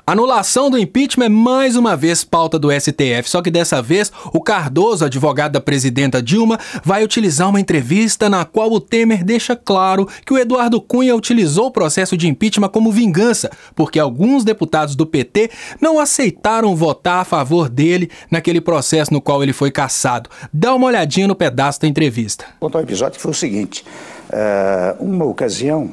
Anulação do impeachment é mais uma vez pauta do STF, só que dessa vez o Cardoso, advogado da presidenta Dilma, vai utilizar uma entrevista na qual o Temer deixa claro que o Eduardo Cunha utilizou o processo de impeachment como vingança, porque alguns deputados do PT não aceitaram votar a favor dele naquele processo no qual ele foi cassado. Dá uma olhadinha no pedaço da entrevista. Vou contar um episódio que foi o seguinte, uma ocasião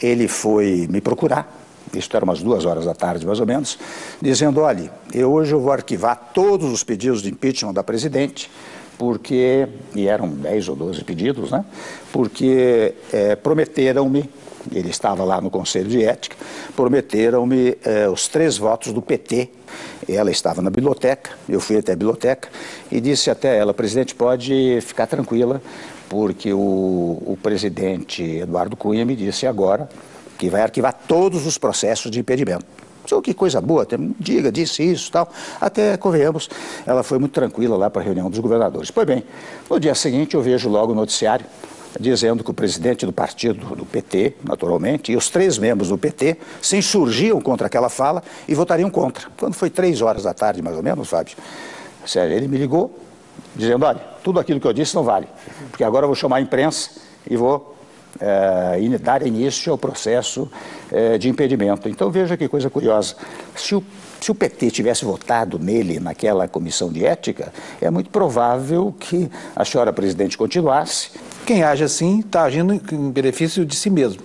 ele foi me procurar, isso era umas 2 horas da tarde mais ou menos, dizendo, olha, hoje eu vou arquivar todos os pedidos de impeachment da presidente, porque, e eram 10 ou 12 pedidos, né, porque prometeram-me, ele estava lá no Conselho de Ética, prometeram-me os 3 votos do PT. Ela estava na biblioteca, eu fui até a biblioteca e disse até ela, presidente, pode ficar tranquila, porque o presidente Eduardo Cunha me disse agora que vai arquivar todos os processos de impedimento. Só que coisa boa, diga, disse isso e tal. Até, convenhamos, ela foi muito tranquila lá para a reunião dos governadores. Pois bem, no dia seguinte eu vejo logo o noticiário dizendo que o presidente do partido do PT, naturalmente, e os 3 membros do PT se insurgiam contra aquela fala e votariam contra. Quando foi 3 horas da tarde, mais ou menos, Fábio, sério, ele me ligou dizendo, olha, tudo aquilo que eu disse não vale, porque agora eu vou chamar a imprensa e vou dar início ao processo de impedimento. Então veja que coisa curiosa, se o PT tivesse votado nele naquela comissão de ética, é muito provável que a senhora presidente continuasse. Quem age assim está agindo em benefício de si mesmo.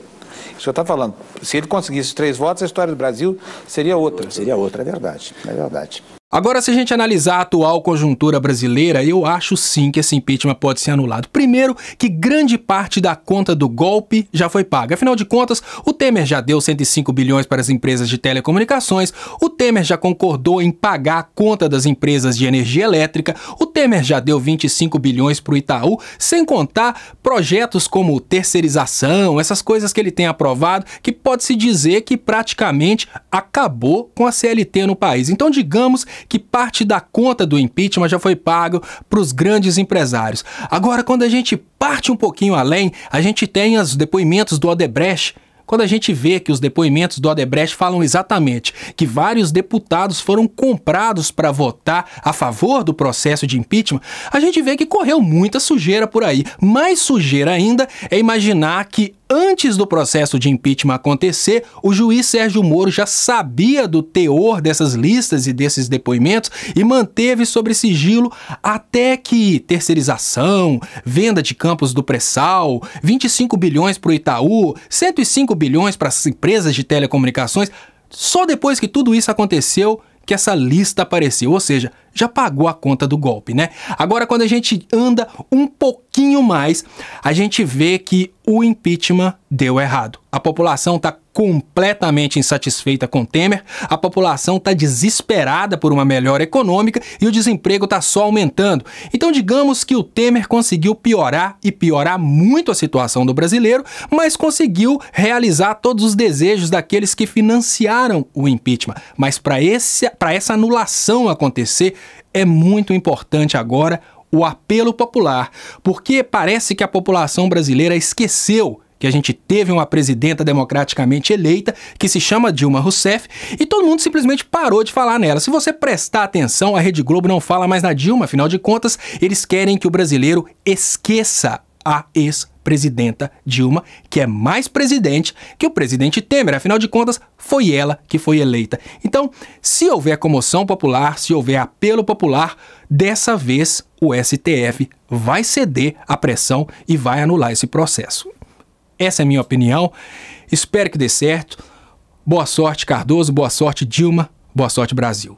O senhor está falando, se ele conseguisse 3 votos, a história do Brasil seria outra. Seria outra, é verdade, é verdade. Agora, se a gente analisar a atual conjuntura brasileira, eu acho sim que esse impeachment pode ser anulado. Primeiro, que grande parte da conta do golpe já foi paga. Afinal de contas, o Temer já deu 105 bilhões para as empresas de telecomunicações, o Temer já concordou em pagar a conta das empresas de energia elétrica, o Temer já deu 25 bilhões para o Itaú, sem contar projetos como terceirização, essas coisas que ele tem aprovado, que pode-se dizer que praticamente acabou com a CLT no país. Então, digamos que parte da conta do impeachment já foi pago para os grandes empresários. Agora, quando a gente parte um pouquinho além, a gente tem os depoimentos do Odebrecht. Quando a gente vê que os depoimentos do Odebrecht falam exatamente que vários deputados foram comprados para votar a favor do processo de impeachment, a gente vê que correu muita sujeira por aí. Mais sujeira ainda é imaginar que antes do processo de impeachment acontecer, o juiz Sérgio Moro já sabia do teor dessas listas e desses depoimentos e manteve sob sigilo até que terceirização, venda de campos do pré-sal, 25 bilhões para o Itaú, 105 bilhões para as empresas de telecomunicações, só depois que tudo isso aconteceu que essa lista apareceu, ou seja, já pagou a conta do golpe, né? Agora, quando a gente anda um pouquinho mais, a gente vê que o impeachment deu errado. A população está completamente insatisfeita com Temer, a população está desesperada por uma melhora econômica e o desemprego está só aumentando. Então, digamos que o Temer conseguiu piorar e piorar muito a situação do brasileiro, mas conseguiu realizar todos os desejos daqueles que financiaram o impeachment. Mas para essa anulação acontecer, é muito importante agora o apelo popular, porque parece que a população brasileira esqueceu que a gente teve uma presidenta democraticamente eleita, que se chama Dilma Rousseff, e todo mundo simplesmente parou de falar nela. Se você prestar atenção, a Rede Globo não fala mais na Dilma, afinal de contas, eles querem que o brasileiro esqueça a ex-presidenta Dilma, que é mais presidente que o presidente Temer. Afinal de contas, foi ela que foi eleita. Então, se houver comoção popular, se houver apelo popular, dessa vez o STF vai ceder à pressão e vai anular esse processo. Essa é a minha opinião. Espero que dê certo. Boa sorte, Cardoso. Boa sorte, Dilma. Boa sorte, Brasil.